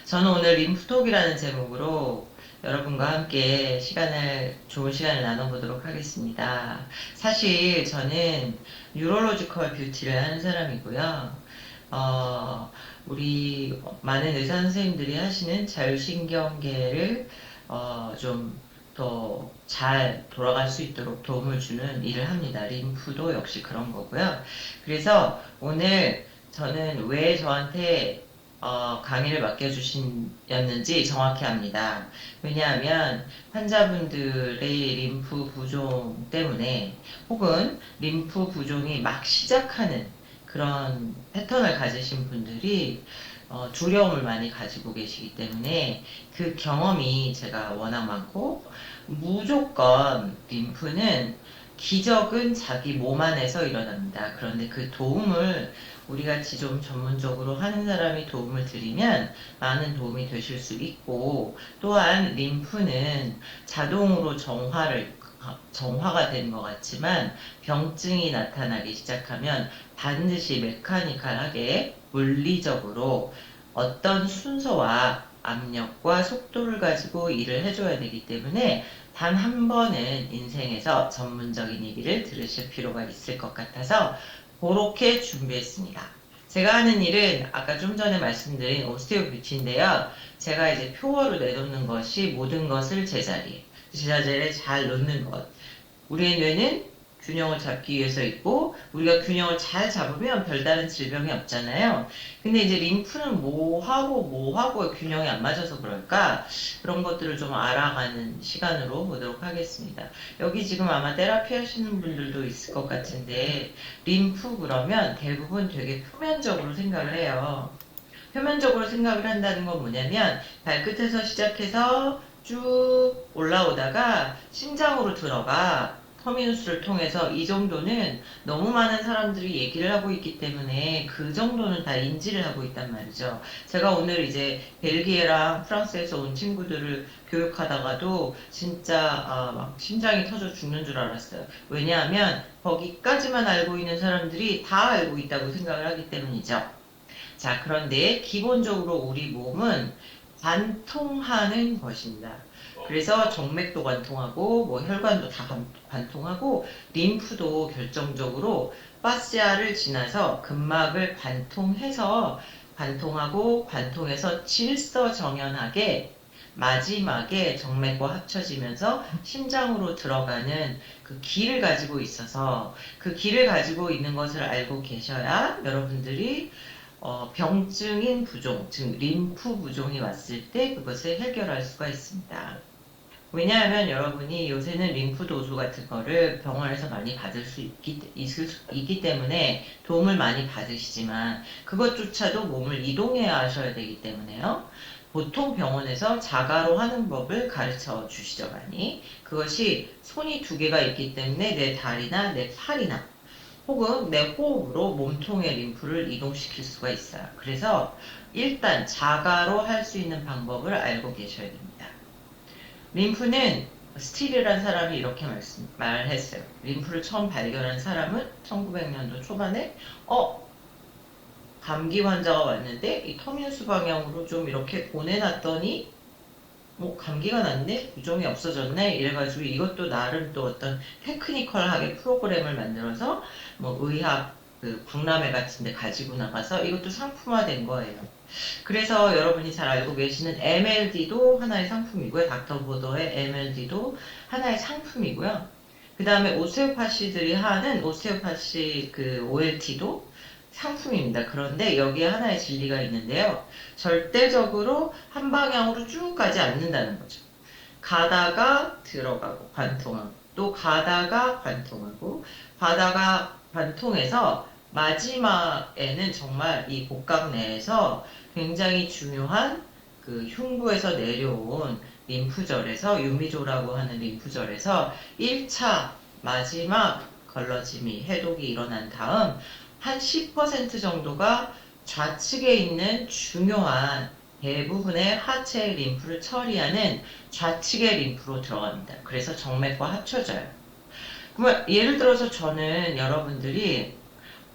저는 오늘 림프톡이라는 제목으로 여러분과 함께 좋은 시간을 나눠보도록 하겠습니다. 사실 저는 뉴럴로지컬 뷰티를 하는 사람이고요. 어, 우리 많은 의사 선생님들이 하시는 자율신경계를 좀 더 잘 돌아갈 수 있도록 도움을 주는 일을 합니다. 림프도 역시 그런 거고요. 그래서 오늘 저는 왜 저한테 강의를 맡겨주셨는지 정확히 압니다. 왜냐하면 환자분들의 림프 부종 때문에 혹은 림프 부종이 막 시작하는 그런 패턴을 가지신 분들이 두려움을 많이 가지고 계시기 때문에 그 경험이 제가 워낙 많고 무조건 림프는 기적은 자기 몸 안에서 일어납니다. 그런데 그 도움을 우리 같이 좀 전문적으로 하는 사람이 도움을 드리면 많은 도움이 되실 수 있고 또한 림프는 자동으로 정화가 되는 것 같지만 병증이 나타나기 시작하면 반드시 메카니컬하게 물리적으로 어떤 순서와 압력과 속도를 가지고 일을 해줘야 되기 때문에 단 한 번은 인생에서 전문적인 얘기를 들으실 필요가 있을 것 같아서 그렇게 준비했습니다. 제가 하는 일은 아까 좀 전에 말씀드린 오스테오 뷰티인데요. 제가 이제 표어로 내놓는 것이 모든 것을 제자리에 잘 놓는 것. 우리의 뇌는 균형을 잡기 위해서 있고 우리가 균형을 잘 잡으면 별다른 질병이 없잖아요. 근데 이제 림프는 뭐하고 균형이 안 맞아서 그럴까? 그런 것들을 좀 알아가는 시간으로 보도록 하겠습니다. 여기 지금 아마 테라피 하시는 분들도 있을 것 같은데 림프 그러면 대부분 되게 표면적으로 생각을 해요. 표면적으로 생각을 한다는 건 뭐냐면 발끝에서 시작해서 쭉 올라오다가 심장으로 들어가 터미누스를 통해서 이 정도는 너무 많은 사람들이 얘기를 하고 있기 때문에 그 정도는 다 인지를 하고 있단 말이죠. 제가 오늘 이제 벨기에랑 프랑스에서 온 친구들을 교육하다가도 진짜 막 심장이 터져 죽는 줄 알았어요. 왜냐하면 거기까지만 알고 있는 사람들이 다 알고 있다고 생각을 하기 때문이죠. 자, 그런데 기본적으로 우리 몸은 관통하는 것입니다. 그래서 정맥도 관통하고 뭐 혈관도 다 관통하고 림프도 결정적으로 파시아를 지나서 근막을 관통하고 관통해서 질서정연하게 마지막에 정맥과 합쳐지면서 심장으로 들어가는 그 길을 가지고 있어서 그 길을 가지고 있는 것을 알고 계셔야 여러분들이 병증인 부종, 즉 림프 부종이 왔을 때 그것을 해결할 수가 있습니다. 왜냐하면 여러분이 요새는 림프 도수 같은 거를 병원에서 많이 받을 수 있기 때문에 도움을 많이 받으시지만 그것조차도 몸을 이동해야 하셔야 되기 때문에요. 보통 병원에서 자가로 하는 법을 가르쳐 주시죠, 많이. 그것이 손이 두 개가 있기 때문에 내 다리나 내 팔이나 혹은 내 호흡으로 몸통의 림프를 이동시킬 수가 있어요. 그래서 일단 자가로 할 수 있는 방법을 알고 계셔야 됩니다. 림프는 스틸이라는 사람이 이렇게 말했어요. 림프를 처음 발견한 사람은 1900년도 초반에 감기 환자가 왔는데 이 터미누스 방향으로 좀 이렇게 보내놨더니 감기가 났네? 부종이 없어졌네? 이래가지고 이것도 나름 또 어떤 테크니컬하게 프로그램을 만들어서 의학 박람회 같은 데 가지고 나가서 이것도 상품화된 거예요. 그래서 여러분이 잘 알고 계시는 MLD도 하나의 상품이고요. 닥터보더의 MLD도 하나의 상품이고요. 그 다음에 오스테오파시들이 하는 오스테오파시 OLT도 상품입니다. 그런데 여기에 하나의 진리가 있는데요. 절대적으로 한 방향으로 쭉 가지 않는다는 거죠. 가다가 들어가고 관통하고 또 가다가 관통해서 마지막에는 정말 이 복각 내에서 굉장히 중요한 그 흉부에서 내려온 림프절에서 유미조라고 하는 림프절에서 1차 마지막 걸러짐이 해독이 일어난 다음 한 10% 정도가 좌측에 있는 중요한 대부분의 하체 림프를 처리하는 좌측의 림프로 들어갑니다. 그래서 정맥과 합쳐져요. 그러면 예를 들어서 저는 여러분들이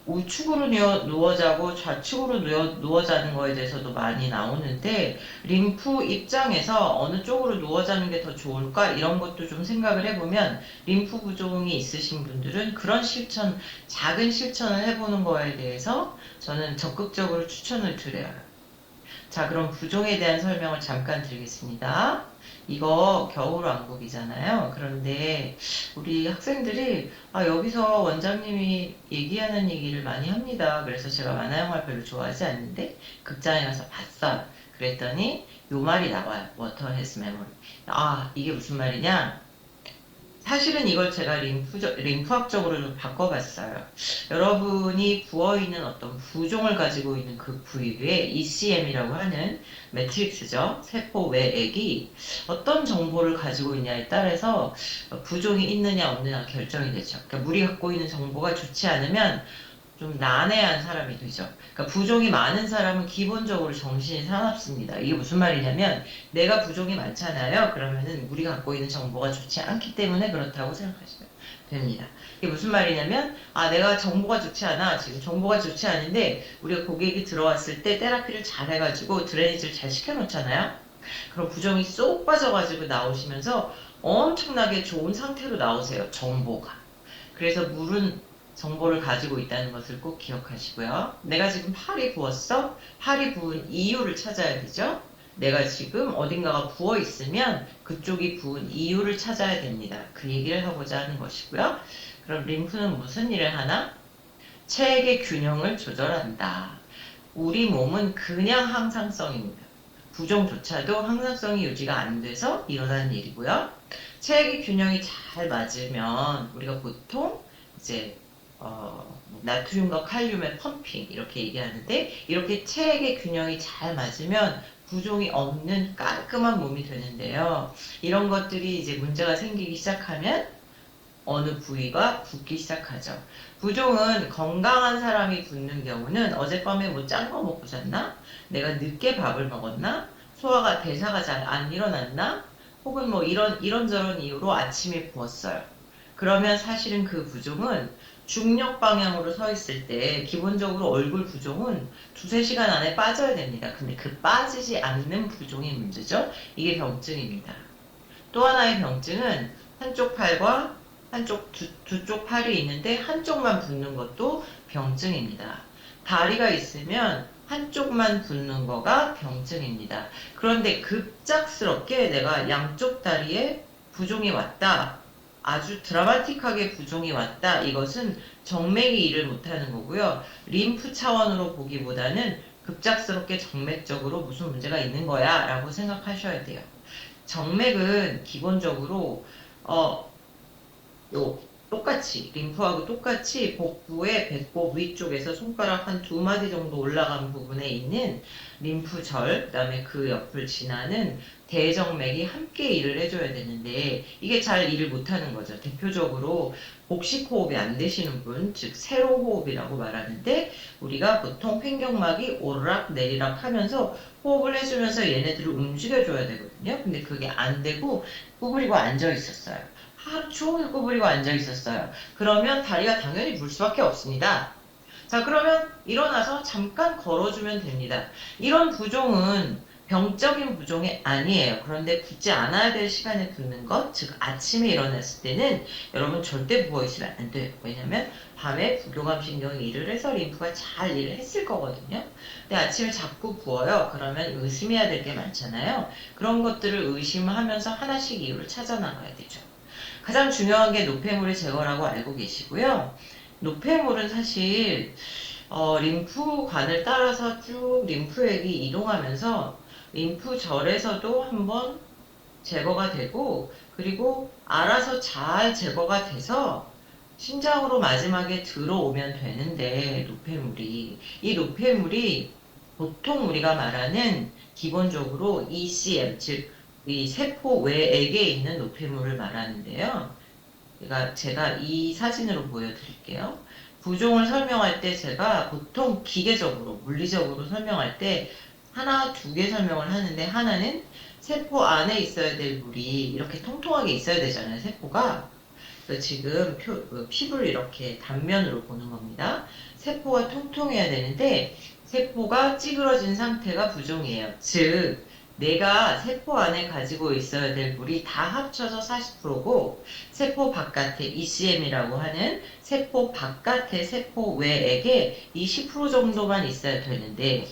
우측으로 누워 자고 좌측으로 누워 자는 거에 대해서도 많이 나오는데 림프 입장에서 어느 쪽으로 누워 자는 게 더 좋을까 이런 것도 좀 생각을 해보면 림프 부종이 있으신 분들은 그런 실천, 작은 실천을 해보는 거에 대해서 저는 적극적으로 추천을 드려요. 자, 그럼 부종에 대한 설명을 잠깐 드리겠습니다. 이거 겨울왕국이잖아요. 그런데 우리 학생들이 여기서 원장님이 얘기하는 얘기를 많이 합니다. 그래서 제가 만화 영화를 별로 좋아하지 않는데 극장에 가서 봤어요. 그랬더니 요 말이 나와요. Water has memory. 이게 무슨 말이냐? 사실은 이걸 제가 림프학적으로 좀 바꿔봤어요. 여러분이 부어있는 어떤 부종을 가지고 있는 그 부위에 ECM이라고 하는 매트릭스죠. 세포 외액이 어떤 정보를 가지고 있냐에 따라서 부종이 있느냐 없느냐 결정이 되죠. 그러니까 물이 갖고 있는 정보가 좋지 않으면 좀 난해한 사람이 되죠. 그러니까 부종이 많은 사람은 기본적으로 정신이 사납습니다. 이게 무슨 말이냐면 내가 부종이 많잖아요. 그러면은 우리가 갖고 있는 정보가 좋지 않기 때문에 그렇다고 생각하시면 됩니다. 이게 무슨 말이냐면 내가 정보가 좋지 않아. 지금 정보가 좋지 않은데 우리가 고객이 들어왔을 때 테라피를 잘 해가지고 드레이지를 잘 시켜놓잖아요. 그럼 부종이 쏙 빠져가지고 나오시면서 엄청나게 좋은 상태로 나오세요. 정보가. 그래서 물은 정보를 가지고 있다는 것을 꼭 기억하시고요. 내가 지금 팔이 부었어? 팔이 부은 이유를 찾아야 되죠. 내가 지금 어딘가가 부어 있으면 그쪽이 부은 이유를 찾아야 됩니다. 그 얘기를 하고자 하는 것이고요. 그럼 림프는 무슨 일을 하나? 체액의 균형을 조절한다. 우리 몸은 그냥 항상성입니다. 부종조차도 항상성이 유지가 안 돼서 일어나는 일이고요. 체액의 균형이 잘 맞으면 우리가 보통 이제 나트륨과 칼륨의 펌핑 이렇게 얘기하는데 이렇게 체액의 균형이 잘 맞으면 부종이 없는 깔끔한 몸이 되는데요. 이런 것들이 이제 문제가 생기기 시작하면 어느 부위가 붓기 시작하죠. 부종은 건강한 사람이 붓는 경우는 어젯밤에 뭐 짠 거 먹고 잤나? 내가 늦게 밥을 먹었나? 소화가 대사가 잘 안 일어났나? 혹은 뭐 이런저런 이유로 아침에 부었어요. 그러면 사실은 그 부종은 중력 방향으로 서 있을 때 기본적으로 얼굴 부종은 두세 시간 안에 빠져야 됩니다. 근데 그 빠지지 않는 부종이 문제죠. 이게 병증입니다. 또 하나의 병증은 한쪽 팔과 두 쪽 팔이 있는데 한쪽만 붓는 것도 병증입니다. 다리가 있으면 한쪽만 붓는 거가 병증입니다. 그런데 급작스럽게 내가 양쪽 다리에 부종이 왔다. 아주 드라마틱하게 부종이 왔다. 이것은 정맥이 일을 못하는 거고요. 림프 차원으로 보기보다는 급작스럽게 정맥적으로 무슨 문제가 있는 거야 라고 생각하셔야 돼요. 정맥은 기본적으로 똑같이 림프하고 똑같이 복부의 배꼽 위쪽에서 손가락 한 두 마디 정도 올라간 부분에 있는 림프절, 그 다음에 그 옆을 지나는 대정맥이 함께 일을 해줘야 되는데 이게 잘 일을 못하는 거죠. 대표적으로 복식 호흡이 안 되시는 분, 즉 세로 호흡이라고 말하는데 우리가 보통 횡격막이 오르락 내리락 하면서 호흡을 해주면서 얘네들을 움직여줘야 되거든요. 근데 그게 안 되고 구부리고 앉아 있었어요. 하루 종일 구부리고 앉아 있었어요. 그러면 다리가 당연히 물 수밖에 없습니다. 자, 그러면 일어나서 잠깐 걸어주면 됩니다. 이런 부종은 병적인 부종이 아니에요. 그런데 붓지 않아야 될 시간에 붓는 것, 즉 아침에 일어났을 때는 여러분 절대 부어있으면 안 돼요. 왜냐면 밤에 부교감신경이 일을 해서 림프가 잘 일을 했을 거거든요. 근데 아침에 자꾸 부어요. 그러면 의심해야 될 게 많잖아요. 그런 것들을 의심하면서 하나씩 이유를 찾아 나가야 되죠. 가장 중요한 게 노폐물의 제거라고 알고 계시고요. 노폐물은 사실 림프관을 따라서 쭉 림프액이 이동하면서 림프절에서도 한번 제거가 되고 그리고 알아서 잘 제거가 돼서 신장으로 마지막에 들어오면 되는데 노폐물이 이 노폐물이 보통 우리가 말하는 기본적으로 ECM 즉 이 세포 외액에 있는 노폐물을 말하는데요. 그러니까 제가 이 사진으로 보여드릴게요. 부종을 설명할 때 제가 보통 기계적으로 물리적으로 설명할 때 하나, 두 개 설명을 하는데 하나는 세포 안에 있어야 될 물이 이렇게 통통하게 있어야 되잖아요. 세포가. 그래서 지금 피부를 이렇게 단면으로 보는 겁니다. 세포가 통통해야 되는데 세포가 찌그러진 상태가 부종이에요. 즉 내가 세포 안에 가지고 있어야 될 물이 다 합쳐서 40%고 세포 바깥에 ECM이라고 하는 세포 바깥의 세포 외액에 20% 정도만 있어야 되는데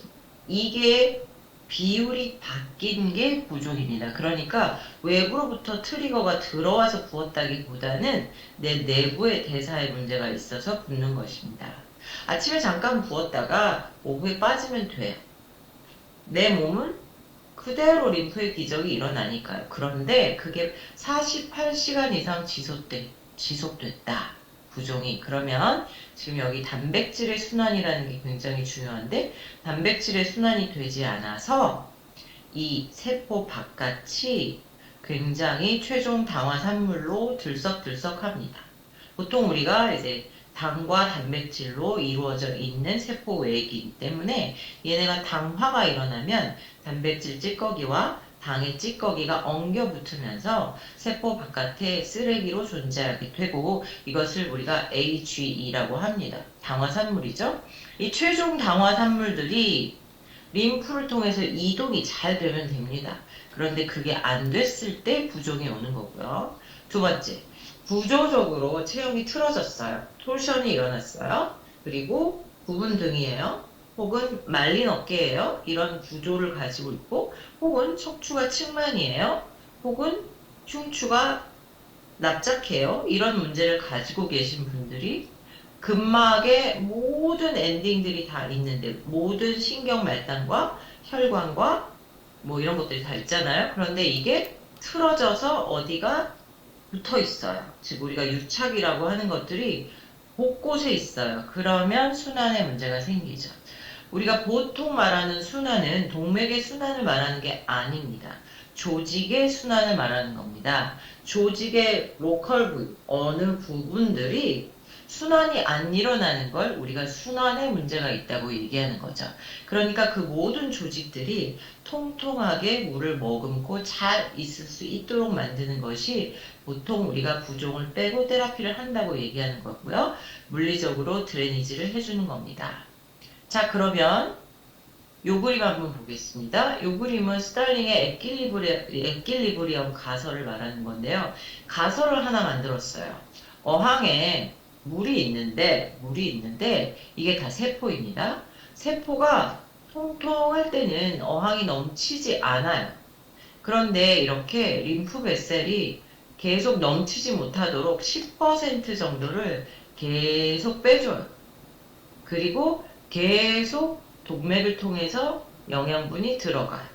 이게 비율이 바뀐 게 부족입니다. 그러니까 외부로부터 트리거가 들어와서 부었다기보다는 내 내부의 대사에 문제가 있어서 붓는 것입니다. 아침에 잠깐 부었다가 오후에 빠지면 돼요. 내 몸은 그대로 림프의 기적이 일어나니까요. 그런데 그게 48시간 이상 지속됐다. 부종이. 그러면 지금 여기 단백질의 순환이라는 게 굉장히 중요한데 단백질의 순환이 되지 않아서 이 세포 바깥이 굉장히 최종 당화 산물로 들썩들썩합니다. 보통 우리가 이제 당과 단백질로 이루어져 있는 세포 외액이기 때문에 얘네가 당화가 일어나면 단백질 찌꺼기와 당의 찌꺼기가 엉겨 붙으면서 세포 바깥에 쓰레기로 존재하게 되고 이것을 우리가 AGE라고 합니다. 당화산물이죠. 이 최종 당화산물들이 림프를 통해서 이동이 잘 되면 됩니다. 그런데 그게 안 됐을 때 부종이 오는 거고요. 두 번째, 구조적으로 체형이 틀어졌어요. 톨션이 일어났어요. 그리고 부분 등이에요. 혹은 말린 어깨예요. 이런 구조를 가지고 있고 혹은 척추가 측만이에요. 혹은 흉추가 납작해요. 이런 문제를 가지고 계신 분들이 근막의 모든 엔딩들이 다 있는데 모든 신경 말단과 혈관과 뭐 이런 것들이 다 있잖아요. 그런데 이게 틀어져서 어디가 붙어 있어요. 즉 우리가 유착이라고 하는 것들이 곳곳에 있어요. 그러면 순환에 문제가 생기죠. 우리가 보통 말하는 순환은 동맥의 순환을 말하는 게 아닙니다. 조직의 순환을 말하는 겁니다. 조직의 로컬 부위, 어느 부분들이 순환이 안 일어나는 걸 우리가 순환에 문제가 있다고 얘기하는 거죠. 그러니까 그 모든 조직들이 통통하게 물을 머금고 잘 있을 수 있도록 만드는 것이 보통 우리가 부종을 빼고 테라피를 한다고 얘기하는 거고요. 물리적으로 드레니지를 해주는 겁니다. 자, 그러면 요 그림 한번 보겠습니다. 요 그림은 스탈링의 에quilibrium 가설을 말하는 건데요. 가설을 하나 만들었어요. 어항에 물이 있는데 이게 다 세포입니다. 세포가 통통할 때는 어항이 넘치지 않아요. 그런데 이렇게 림프 벳셀이 계속 넘치지 못하도록 10% 정도를 계속 빼줘요. 그리고 계속 동맥을 통해서 영양분이 들어가요.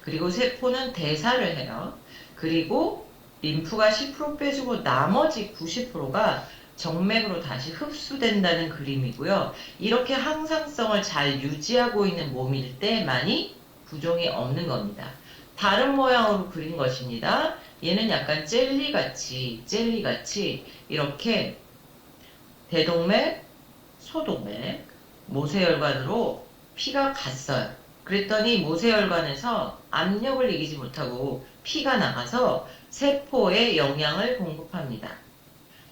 그리고 세포는 대사를 해요. 그리고 림프가 10% 빼주고 나머지 90%가 정맥으로 다시 흡수된다는 그림이고요. 이렇게 항상성을 잘 유지하고 있는 몸일 때만이 부종이 없는 겁니다. 다른 모양으로 그린 것입니다. 얘는 약간 젤리같이 이렇게 대동맥, 소동맥, 모세혈관으로 피가 갔어요. 그랬더니 모세혈관에서 압력을 이기지 못하고 피가 나가서 세포에 영양을 공급합니다.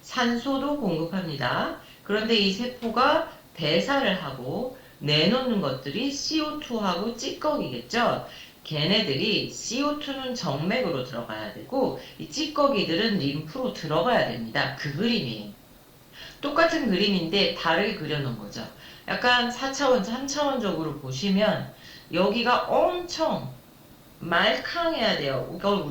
산소도 공급합니다. 그런데 이 세포가 대사를 하고 내놓는 것들이 CO2하고 찌꺼기겠죠. 걔네들이 CO2는 정맥으로 들어가야 되고 이 찌꺼기들은 림프로 들어가야 됩니다. 그 그림이에요. 똑같은 그림인데 다르게 그려놓은 거죠. 약간 4차원, 3차원적으로 보시면 여기가 엄청 말캉해야 돼요. 이걸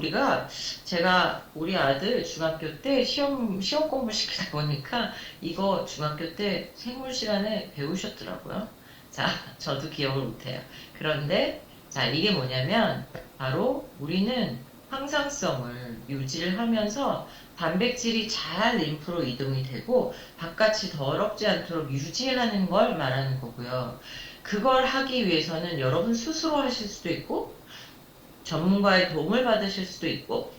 제가 우리 아들 중학교 때 시험 공부 시키다 보니까 이거 중학교 때 생물 시간에 배우셨더라고요. 자, 저도 기억을 못해요. 그런데, 자, 이게 뭐냐면, 바로 우리는 항상성을 유지를 하면서 단백질이 잘 림프로 이동이 되고 바깥이 더럽지 않도록 유지하는 걸 말하는 거고요. 그걸 하기 위해서는 여러분 스스로 하실 수도 있고, 전문가의 도움을 받으실 수도 있고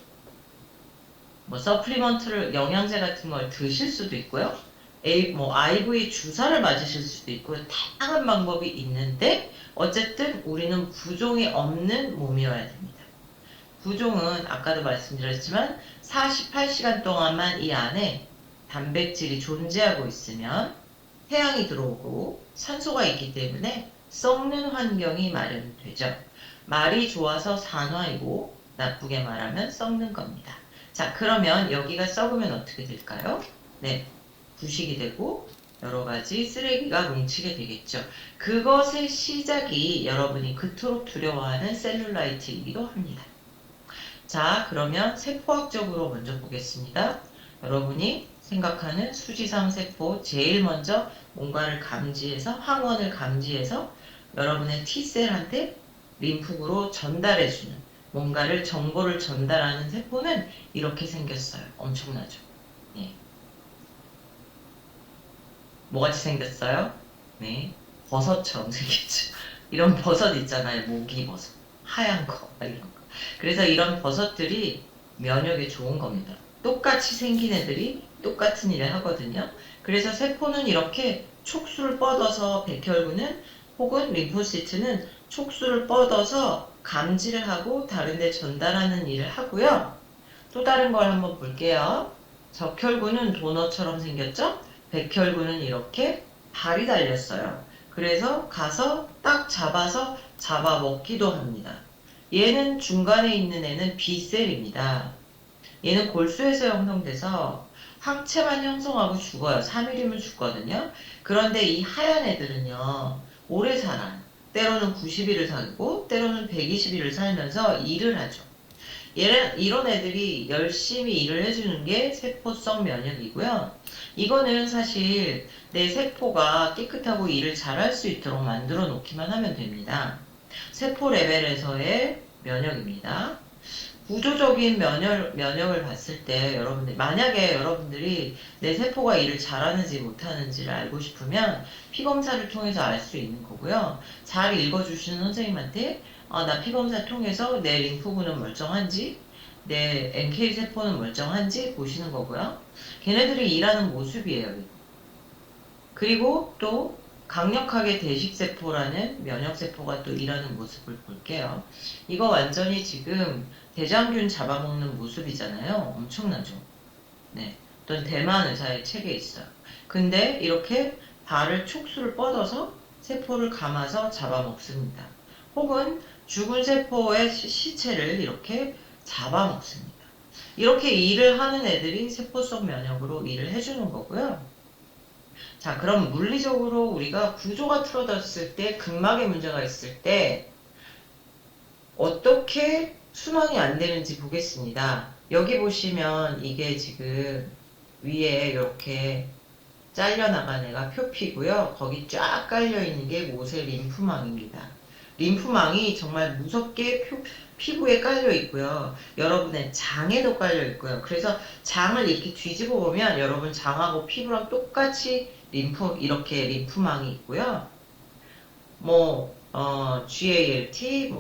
뭐 서플리먼트를 영양제 같은 걸 드실 수도 있고요. IV 주사를 맞으실 수도 있고 다양한 방법이 있는데 어쨌든 우리는 부종이 없는 몸이어야 됩니다. 부종은 아까도 말씀드렸지만 48시간 동안만 이 안에 단백질이 존재하고 있으면 태양이 들어오고 산소가 있기 때문에 썩는 환경이 마련되죠. 말이 좋아서 산화이고 나쁘게 말하면 썩는 겁니다. 자, 그러면 여기가 썩으면 어떻게 될까요? 네, 부식이 되고 여러 가지 쓰레기가 뭉치게 되겠죠. 그것의 시작이 여러분이 그토록 두려워하는 셀룰라이트이기도 합니다. 자, 그러면 세포학적으로 먼저 보겠습니다. 여러분이 생각하는 수지상 세포 제일 먼저 뭔가를 감지해서 항원을 감지해서 여러분의 T셀한테 림프구로 전달해주는 뭔가를 정보를 전달하는 세포는 이렇게 생겼어요. 엄청나죠? 예. 뭐같이 생겼어요? 네. 버섯처럼 생겼죠. 이런 버섯 있잖아요. 모기버섯. 하얀 거, 이런 거. 그래서 이런 버섯들이 면역에 좋은 겁니다. 똑같이 생긴 애들이 똑같은 일을 하거든요. 그래서 세포는 이렇게 촉수를 뻗어서 백혈구는 혹은 림포시트는 촉수를 뻗어서 감지를 하고 다른 데 전달하는 일을 하고요. 또 다른 걸 한번 볼게요. 적혈구는 도너처럼 생겼죠? 백혈구는 이렇게 발이 달렸어요. 그래서 가서 딱 잡아서 잡아먹기도 합니다. 얘는 중간에 있는 애는 B셀입니다. 얘는 골수에서 형성돼서 항체만 형성하고 죽어요. 3일이면 죽거든요. 그런데 이 하얀 애들은요, 오래 살아요. 때로는 90일을 살고, 때로는 120일을 살면서 일을 하죠. 이런 애들이 열심히 일을 해주는 게 세포성 면역이고요. 이거는 사실 내 세포가 깨끗하고 일을 잘할 수 있도록 만들어 놓기만 하면 됩니다. 세포 레벨에서의 면역입니다. 구조적인 면역을 봤을 때 만약에 여러분들이 내 세포가 일을 잘하는지 못하는지를 알고 싶으면 피검사를 통해서 알 수 있는 거고요. 잘 읽어주시는 선생님한테 나 피검사 통해서 내 림프구는 멀쩡한지 내 NK 세포는 멀쩡한지 보시는 거고요. 걔네들이 일하는 모습이에요. 그리고 또 강력하게 대식세포라는 면역세포가 또 일하는 모습을 볼게요. 이거 완전히 지금 대장균 잡아먹는 모습이잖아요. 엄청나죠? 네. 어떤 대만 의사의 책에 있어요. 근데 이렇게 발을 촉수를 뻗어서 세포를 감아서 잡아먹습니다. 혹은 죽은 세포의 시체를 이렇게 잡아먹습니다. 이렇게 일을 하는 애들이 세포성 면역으로 일을 해주는 거고요. 자, 그럼 물리적으로 우리가 구조가 틀어졌을 때, 근막에 문제가 있을 때 어떻게 순환이 안 되는지 보겠습니다. 여기 보시면 이게 지금 위에 이렇게 잘려나간 애가 표피고요. 거기 쫙 깔려있는 게 모세 림프망입니다. 림프망이 정말 무섭게 피부에 깔려 있고요. 여러분의 장에도 깔려 있고요. 그래서 장을 이렇게 뒤집어 보면 여러분 장하고 피부랑 똑같이 이렇게 림프망이 있고요. GALT,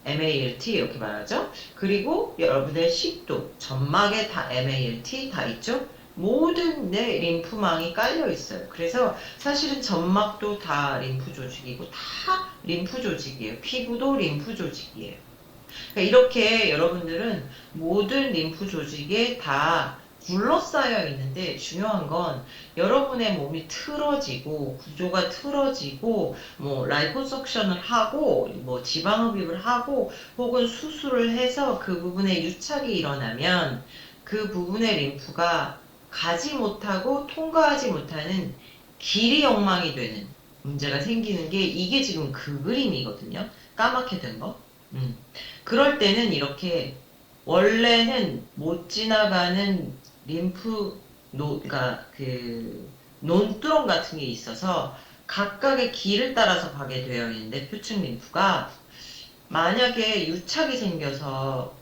MALT 이렇게 말하죠. 그리고 여러분의 식도, 점막에 다 MALT 다 있죠. 모든 내 림프망이 깔려 있어요. 그래서 사실은 점막도 다 림프 조직이고 다 림프 조직이에요. 피부도 림프 조직이에요. 그러니까 이렇게 여러분들은 모든 림프 조직에 다 둘러싸여 있는데 중요한 건 여러분의 몸이 틀어지고 구조가 틀어지고 라이포석션을 하고 지방흡입을 하고 혹은 수술을 해서 그 부분에 유착이 일어나면 그 부분의 림프가 가지 못하고 통과하지 못하는 길이 엉망이 되는 문제가 생기는 게 이게 지금 그 그림이거든요. 까맣게 된 거. 그럴 때는 이렇게 원래는 못 지나가는 그러니까 논두렁 같은 게 있어서 각각의 길을 따라서 가게 되어 있는데 표층 림프가 만약에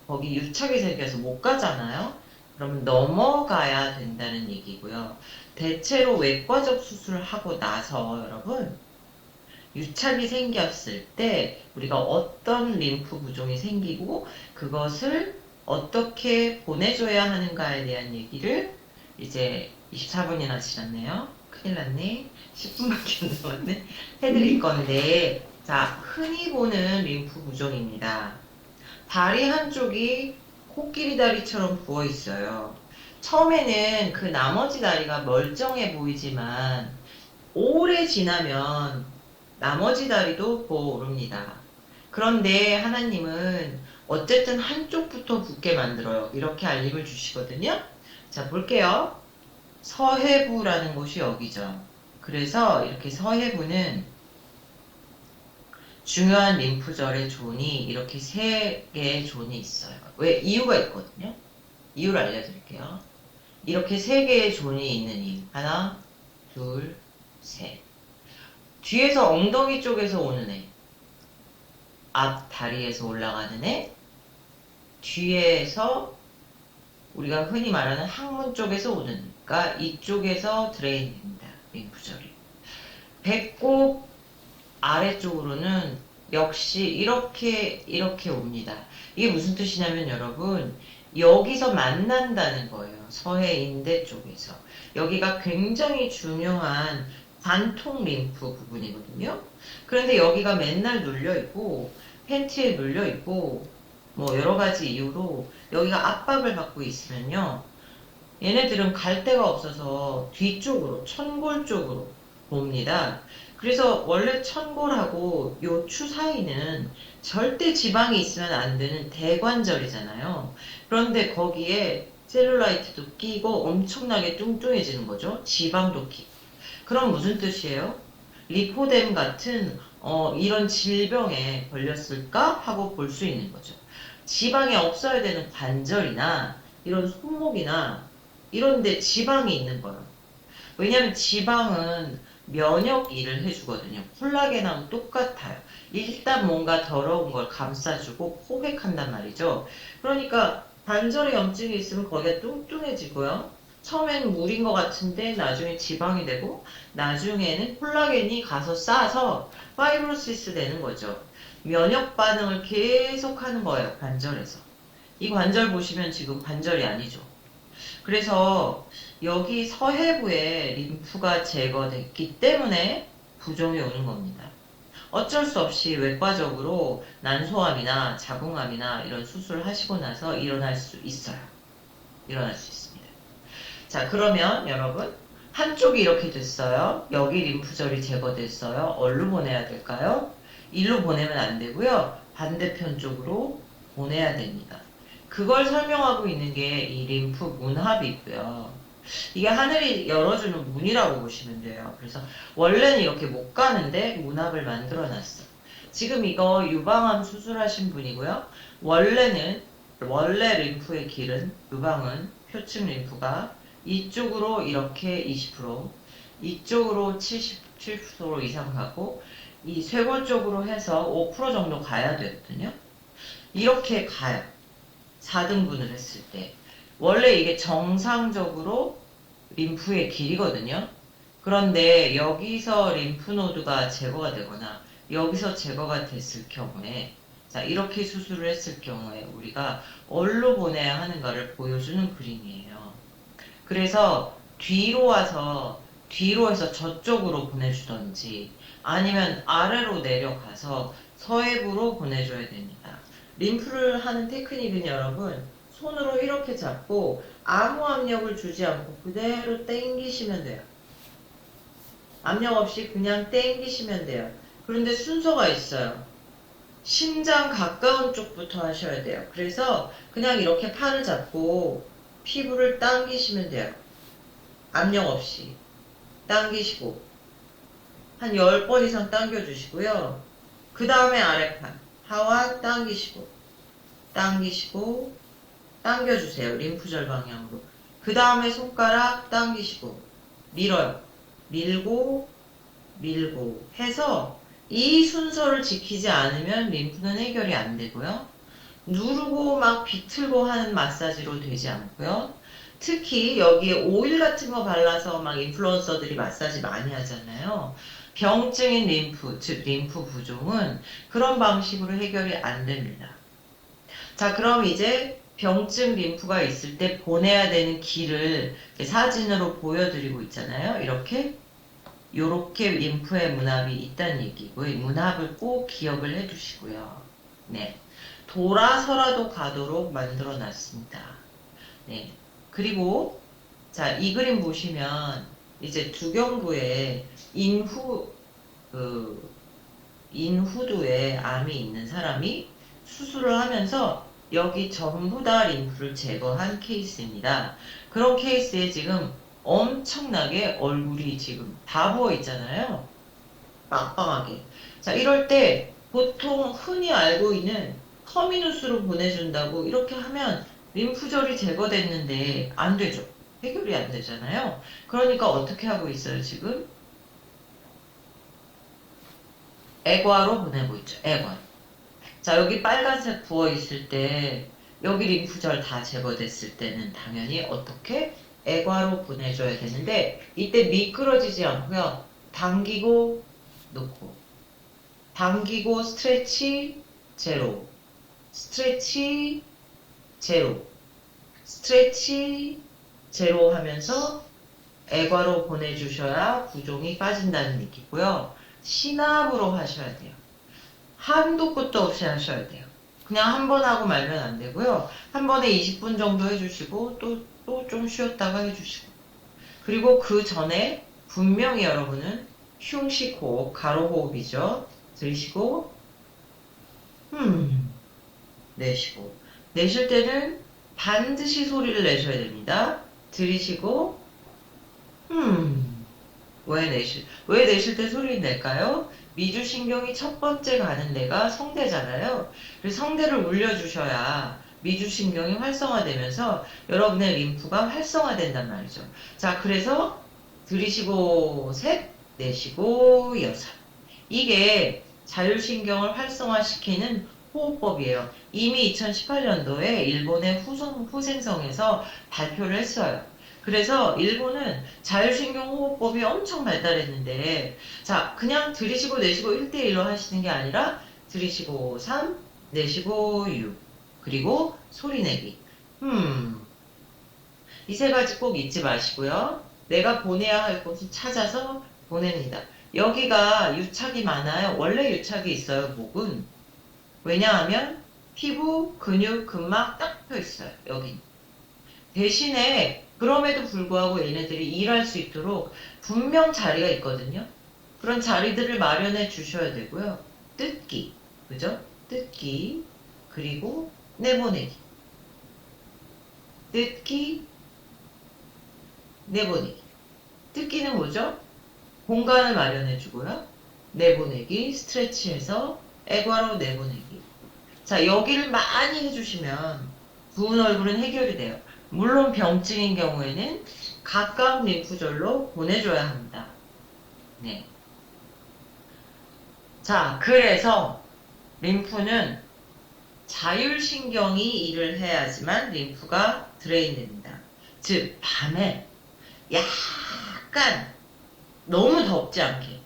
거기 유착이 생겨서 못 가잖아요. 그러면 넘어가야 된다는 얘기고요. 대체로 외과적 수술을 하고 나서 여러분 유착이 생겼을 때 우리가 어떤 림프 구종이 생기고 그것을 어떻게 보내줘야 하는가에 대한 얘기를 이제 24분이나 지났네요. 큰일 났네. 10분밖에 안 남았네. 해드릴 건데 자, 흔히 보는 림프 구종입니다. 다리 한쪽이 코끼리 다리처럼 부어 있어요. 처음에는 그 나머지 다리가 멀쩡해 보이지만 오래 지나면 나머지 다리도 부어오릅니다. 그런데 하나님은 어쨌든 한쪽부터 붓게 만들어요. 이렇게 알림을 주시거든요. 자, 볼게요. 서해부라는 곳이 여기죠. 그래서 이렇게 서해부는 중요한 림프절의 존이 이렇게 세 개의 존이 있어요. 왜? 이유가 있거든요. 이유를 알려드릴게요. 이렇게 세 개의 존이 있는 이유. 하나, 둘, 셋. 뒤에서 엉덩이 쪽에서 오는 애. 앞 다리에서 올라가는 애. 뒤에서 우리가 흔히 말하는 항문 쪽에서 오는 애가 이쪽에서 드레인 됩니다. 림프절이. 배꼽 아래쪽으로는 역시 이렇게 옵니다. 이게 무슨 뜻이냐면 여러분, 여기서 만난다는 거예요. 서해인대 쪽에서. 여기가 굉장히 중요한 관통 림프 부분이거든요. 그런데 여기가 맨날 눌려있고, 팬티에 눌려있고, 뭐 여러 가지 이유로 여기가 압박을 받고 있으면요. 얘네들은 갈 데가 없어서 뒤쪽으로, 천골 쪽으로 옵니다. 그래서 원래 천골하고 요추 사이는 절대 지방이 있으면 안 되는 대관절이잖아요. 그런데 거기에 셀룰라이트도 끼고 엄청나게 뚱뚱해지는 거죠. 지방도 끼고. 그럼 무슨 뜻이에요? 리포뎀 같은 이런 질병에 걸렸을까 하고 볼 수 있는 거죠. 지방이 없어야 되는 관절이나 이런 손목이나 이런데 지방이 있는 거예요. 왜냐하면 지방은 면역 일을 해주거든요. 콜라겐하고 똑같아요. 일단 뭔가 더러운 걸 감싸주고 포획한단 말이죠. 그러니까 관절에 염증이 있으면 거기가 뚱뚱해지고요. 처음에는 물인 것 같은데 나중에 지방이 되고 나중에는 콜라겐이 가서 싸서 파이브로시스 되는 거죠. 면역 반응을 계속 하는 거예요. 관절에서. 이 관절 보시면 지금 관절이 아니죠. 그래서 여기 서해부에 림프가 제거됐기 때문에 부종이 오는 겁니다. 어쩔 수 없이 외과적으로 난소암이나 자궁암이나 이런 수술을 하시고 나서 일어날 수 있어요. 일어날 수 있습니다. 자, 그러면 여러분 한쪽이 이렇게 됐어요. 여기 림프절이 제거됐어요. 어디로 보내야 될까요? 일로 보내면 안 되고요. 반대편 쪽으로 보내야 됩니다. 그걸 설명하고 있는 게 이 림프 문합이고요. 이게 하늘이 열어주는 문이라고 보시면 돼요. 그래서 원래는 이렇게 못 가는데 문합을 만들어 놨어. 지금 이거 유방암 수술하신 분이고요. 원래 림프의 길은, 유방은 표층 림프가 이쪽으로 이렇게 20%, 이쪽으로 77% 이상 가고, 이 쇄골 쪽으로 해서 5% 정도 가야 되거든요. 이렇게 가요. 4등분을 했을 때. 원래 이게 정상적으로 림프의 길이거든요. 그런데 여기서 림프노드가 제거가 되거나 여기서 제거가 됐을 경우에 자 이렇게 수술을 했을 경우에 우리가 어디로 보내야 하는가를 보여주는 그림이에요. 그래서 뒤로 해서 저쪽으로 보내주던지 아니면 아래로 내려가서 서해부로 보내줘야 됩니다. 림프를 하는 테크닉은 여러분 손으로 이렇게 잡고 아무 압력을 주지 않고 그대로 당기시면 돼요. 압력 없이 그냥 당기시면 돼요. 그런데 순서가 있어요. 심장 가까운 쪽부터 하셔야 돼요. 그래서 그냥 이렇게 팔을 잡고 피부를 당기시면 돼요. 압력 없이 당기시고 한 10번 이상 당겨주시고요. 그 다음에 아래팔 하와 당기시고 당겨주세요. 림프절 방향으로. 그 다음에 손가락 당기시고 밀어요. 밀고 해서 이 순서를 지키지 않으면 림프는 해결이 안 되고요. 누르고 막 비틀고 하는 마사지로 되지 않고요. 특히 여기에 오일 같은 거 발라서 막 인플루언서들이 마사지 많이 하잖아요. 병증인 림프, 즉 림프 부종은 그런 방식으로 해결이 안 됩니다. 자, 그럼 이제 병증 림프가 있을 때 보내야 되는 길을 사진으로 보여드리고 있잖아요. 요렇게 림프의 문합이 있다는 얘기고, 이 문합을 꼭 기억을 해 두시고요. 네. 돌아서라도 가도록 만들어 놨습니다. 네. 그리고 자, 이 그림 보시면 이제 두경부에 그 인후두에 암이 있는 사람이 수술을 하면서 여기 전부 다 림프를 제거한 케이스입니다. 그런 케이스에 지금 엄청나게 얼굴이 지금 다 부어 있잖아요. 빵빵하게. 자, 이럴 때 보통 흔히 알고 있는 터미누스로 보내준다고 이렇게 하면 림프절이 제거됐는데 안 되죠. 해결이 안 되잖아요. 그러니까 어떻게 하고 있어요, 지금? 애과로 보내고 있죠. 애과. 자, 여기 빨간색 부어 있을 때, 여기 림프절 다 제거됐을 때는 당연히 어떻게? 애과로 보내줘야 되는데, 이때 미끄러지지 않고요. 당기고, 놓고. 당기고, 스트레치, 제로. 스트레치, 제로. 스트레치, 제로 하면서 애과로 보내주셔야 부종이 빠진다는 얘기고요. 시납으로 하셔야 돼요. 한도 끝도 없이 하셔야 돼요. 그냥 한 번 하고 말면 안 되고요. 한 번에 20분 정도 해주시고 또 좀 쉬었다가 해주시고 그리고 그 전에 분명히 여러분은 흉식 호흡, 가로 호흡이죠. 들이쉬고 내쉬고 내쉴 때는 반드시 소리를 내셔야 됩니다. 들이쉬고 왜 내쉴 때 소리를 낼까요? 미주신경이 첫 번째 가는 데가 성대잖아요. 그래서 성대를 울려주셔야 미주신경이 활성화되면서 여러분의 림프가 활성화된단 말이죠. 자, 그래서 들이쉬고 셋, 내쉬고 여섯. 이게 자율신경을 활성화시키는 호흡법이에요. 이미 2018년도에 일본의 후생성에서 발표를 했어요. 그래서 일본은 자율신경 호흡법이 엄청 발달했는데, 자, 그냥 들이쉬고 내쉬고 1대1로 하시는 게 아니라, 들이쉬고 3, 내쉬고 6, 그리고 소리 내기. 이 세 가지 꼭 잊지 마시고요. 내가 보내야 할 곳을 찾아서 보냅니다. 여기가 유착이 많아요. 원래 유착이 있어요, 목은. 왜냐하면 피부, 근육, 근막 딱 펴 있어요, 여기. 대신에 그럼에도 불구하고 얘네들이 일할 수 있도록 분명 자리가 있거든요. 그런 자리들을 마련해 주셔야 되고요. 뜯기, 그죠? 뜯기, 그리고 내보내기. 뜯기, 내보내기. 뜯기는 뭐죠? 공간을 마련해 주고요. 내보내기, 스트레치해서 애과로 내보내기. 자, 여기를 많이 해주시면 부은 얼굴은 해결이 돼요. 물론 병증인 경우에는 가까운 림프절로 보내줘야 합니다. 네. 자, 그래서 림프는 자율신경이 일을 해야지만 림프가 드레인됩니다. 즉, 밤에 약간 너무 덥지 않게,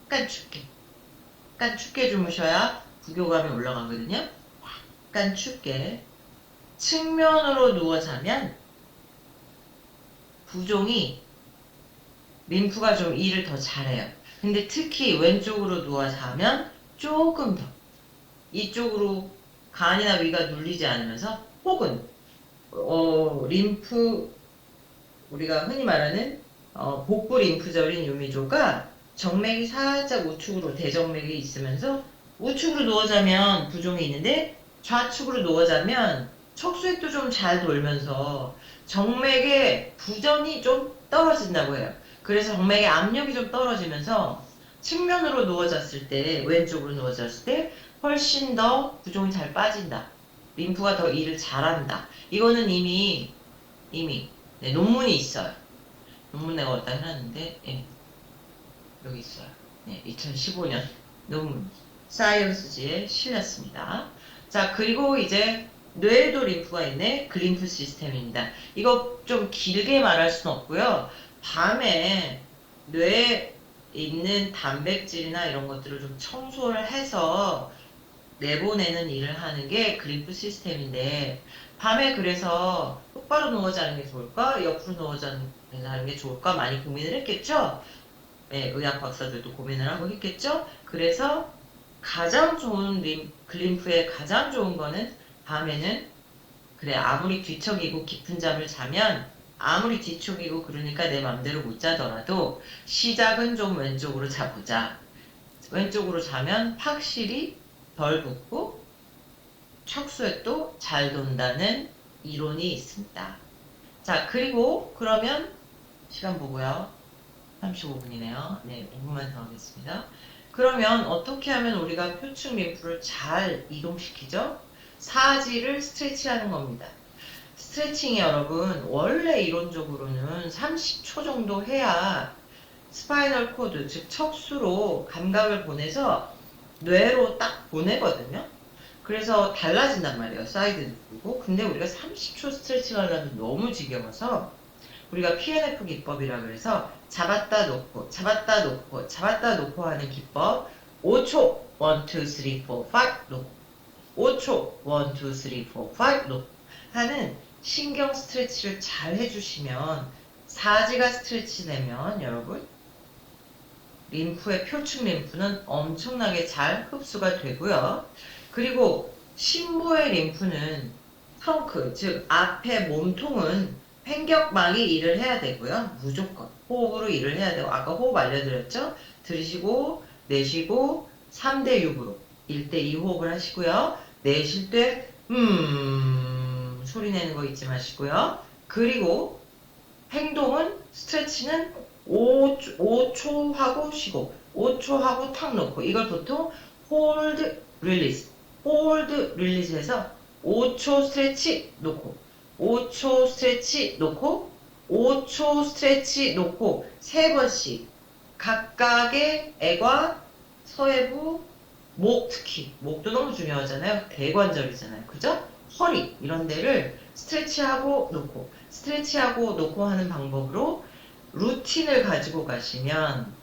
약간 춥게 주무셔야 부교감이 올라가거든요. 약간 춥게. 측면으로 누워 자면 부종이 림프가 좀 일을 더 잘해요. 근데 특히 왼쪽으로 누워 자면 조금 더 이쪽으로 간이나 위가 눌리지 않으면서 혹은 림프 우리가 흔히 말하는 복부 림프절인 요미조가 정맥이 살짝 우측으로 대정맥이 있으면서 우측으로 누워 자면 부종이 있는데 좌측으로 누워 자면 척수액도 좀 잘 돌면서 정맥의 부전이 좀 떨어진다고 해요. 그래서 정맥의 압력이 좀 떨어지면서 측면으로 누워졌을 때, 왼쪽으로 누워졌을 때 훨씬 더 부종이 잘 빠진다. 림프가 더 일을 잘한다. 이거는 이미 네, 논문이 있어요. 논문 내가 어디다 해놨는데 예, 여기 있어요. 네, 2015년 논문 사이언스지에 실렸습니다. 자, 그리고 이제 뇌에도 림프가 있네. 글림프 시스템입니다. 이거 좀 길게 말할 수는 없고요. 밤에 뇌에 있는 단백질이나 이런 것들을 좀 청소를 해서 내보내는 일을 하는 게 글림프 시스템인데 밤에 그래서 똑바로 누워 자는 게 좋을까? 옆으로 누워 자는 게 좋을까? 많이 고민을 했겠죠? 네, 의학 박사들도 고민을 하고 했겠죠? 그래서 가장 좋은 글림프의 가장 좋은 거는 밤에는 그래, 아무리 뒤척이고 깊은 잠을 자면, 아무리 뒤척이고 그러니까 내 맘대로 못 자더라도, 시작은 좀 왼쪽으로 자보자. 왼쪽으로 자면 확실히 덜 붓고, 척수에 또 잘 돈다는 이론이 있습니다. 자, 그리고 그러면, 시간 보고요. 35분이네요. 네, 5분만 더 하겠습니다. 그러면 어떻게 하면 우리가 표층 림프를 잘 이동시키죠? 사지를 스트레치하는 겁니다. 스트레칭이 여러분 원래 이론적으로는 30초 정도 해야 스파이널 코드, 즉 척수로 감각을 보내서 뇌로 딱 보내거든요. 그래서 달라진단 말이에요. 사이드도 보고. 근데 우리가 30초 스트레칭 하려면 너무 지겨워서 우리가 PNF 기법이라 그래서 잡았다 놓고 잡았다 놓고 잡았다 놓고 하는 기법 5초 1, 2, 3, 4, 5 놓고 5초 1, 2, 3, 4, 5 놓고 하는 신경 스트레치를 잘 해주시면 사지가 스트레치 되면 여러분 림프의 표층 림프는 엄청나게 잘 흡수가 되고요. 그리고 심부의 림프는 트렁크, 즉 앞에 몸통은 횡격막이 일을 해야 되고요. 무조건 호흡으로 일을 해야 되고 아까 호흡 알려드렸죠? 들이쉬고 내쉬고 3대 6으로 1대2 호흡을 하시고요. 내쉴 때 소리 내는 거 잊지 마시고요. 그리고 행동은 스트레치는 5초 하고 쉬고 5초 하고 탁 놓고 이걸 보통 홀드 릴리즈 홀드 릴리즈 해서 5초 스트레치 놓고 5초 스트레치 놓고 5초 스트레치 놓고 3번씩 각각의 애과 서해부 목 특히 목도 너무 중요하잖아요. 대관절이잖아요. 그죠? 허리 이런 데를 스트레치하고 놓고 스트레치하고 놓고 하는 방법으로 루틴을 가지고 가시면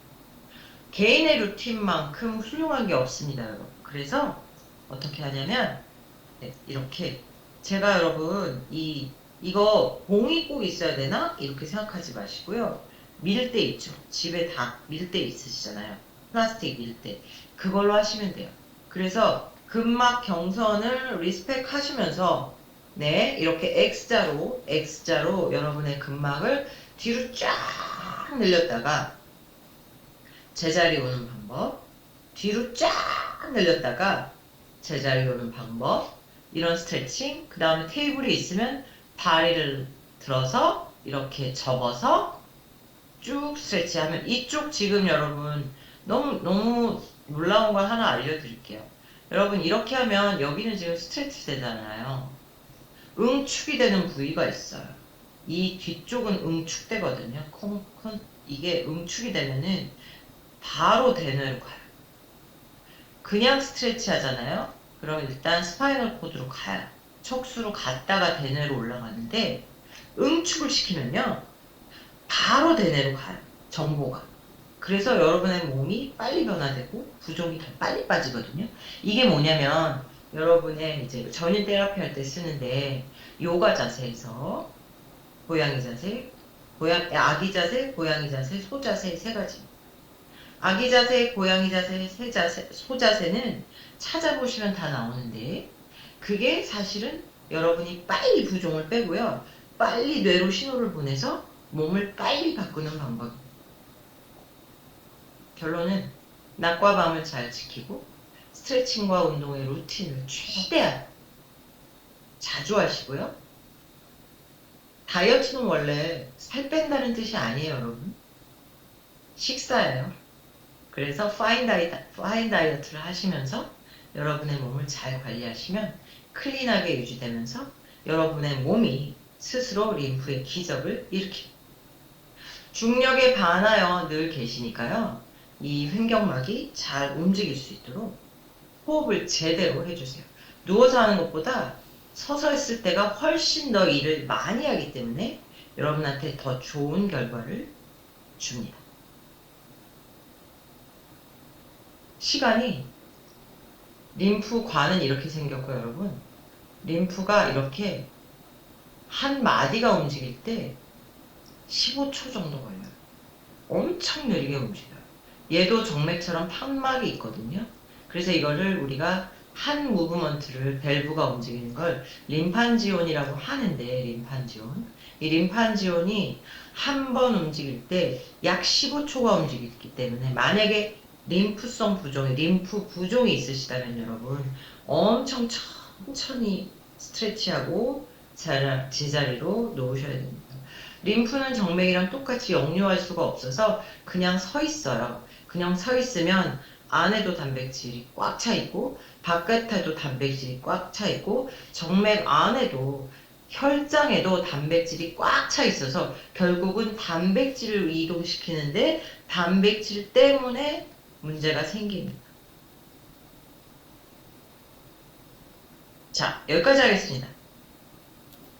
개인의 루틴만큼 훌륭한 게 없습니다, 여러분. 그래서 어떻게 하냐면 네, 이렇게 제가 여러분 이거 봉이 꼭 있어야 되나? 이렇게 생각하지 마시고요. 밀대 있죠. 집에 다 밀대 있으시잖아요. 플라스틱 밀대. 그걸로 하시면 돼요. 그래서 근막 경선을 리스펙 하시면서 네, 이렇게 X자로 여러분의 근막을 뒤로 쫙 늘렸다가 제자리 오는 방법, 뒤로 쫙 늘렸다가 제자리 오는 방법, 이런 스트레칭, 그 다음에 테이블이 있으면 다리를 들어서 이렇게 접어서 쭉 스트레치하면 이쪽 지금 여러분 너무 놀라운 걸 하나 알려드릴게요. 여러분 이렇게 하면 여기는 지금 스트레치 되잖아요. 응축이 되는 부위가 있어요. 이 뒤쪽은 응축되거든요. 이게 응축이 되면은 바로 대뇌로 가요. 그냥 스트레치 하잖아요. 그럼 일단 스파이널 코드로 가요. 척수로 갔다가 대뇌로 올라가는데 응축을 시키면요. 바로 대뇌로 가요. 정보가. 그래서 여러분의 몸이 빨리 변화되고 부종이 더 빨리 빠지거든요. 이게 뭐냐면 여러분의 이제 전인 테라피 할 때 쓰는데 요가 자세에서 고양이 자세, 아기 자세, 고양이 자세, 소 자세 세 가지. 아기 자세, 고양이 자세, 소 자세는 찾아보시면 다 나오는데 그게 사실은 여러분이 빨리 부종을 빼고요. 빨리 뇌로 신호를 보내서 몸을 빨리 바꾸는 방법입니다. 결론은 낮과 밤을 잘 지키고 스트레칭과 운동의 루틴을 최대한 자주 하시고요. 다이어트는 원래 살 뺀다는 뜻이 아니에요, 여러분. 식사예요. 그래서 파인 다이어트를 하시면서 여러분의 몸을 잘 관리하시면 클린하게 유지되면서 여러분의 몸이 스스로 림프의 기적을 일으킵니다. 중력에 반하여 늘 계시니까요. 이 횡격막이 잘 움직일 수 있도록 호흡을 제대로 해주세요. 누워서 하는 것보다 서서 했을 때가 훨씬 더 일을 많이 하기 때문에 여러분한테 더 좋은 결과를 줍니다. 시간이 림프관은 이렇게 생겼고 여러분 림프가 이렇게 한 마디가 움직일 때 15초 정도 걸려요. 엄청 느리게 움직여요. 얘도 정맥처럼 판막이 있거든요. 그래서 이거를 우리가 한 무브먼트를 밸브가 움직이는 걸 림판지온이라고 하는데, 림판지온. 이 림판지온이 한 번 움직일 때 약 15초가 움직이기 때문에 만약에 림프성 부종이, 림프 부종이 있으시다면 여러분 엄청 천천히 스트레치하고 제자리로 놓으셔야 됩니다. 림프는 정맥이랑 똑같이 역류할 수가 없어서 그냥 서 있어요. 그냥 서 있으면 안에도 단백질이 꽉 차 있고 바깥에도 단백질이 꽉 차 있고 정맥 안에도 혈장에도 단백질이 꽉 차 있어서 결국은 단백질을 이동시키는데 단백질 때문에 문제가 생깁니다. 자, 여기까지 하겠습니다.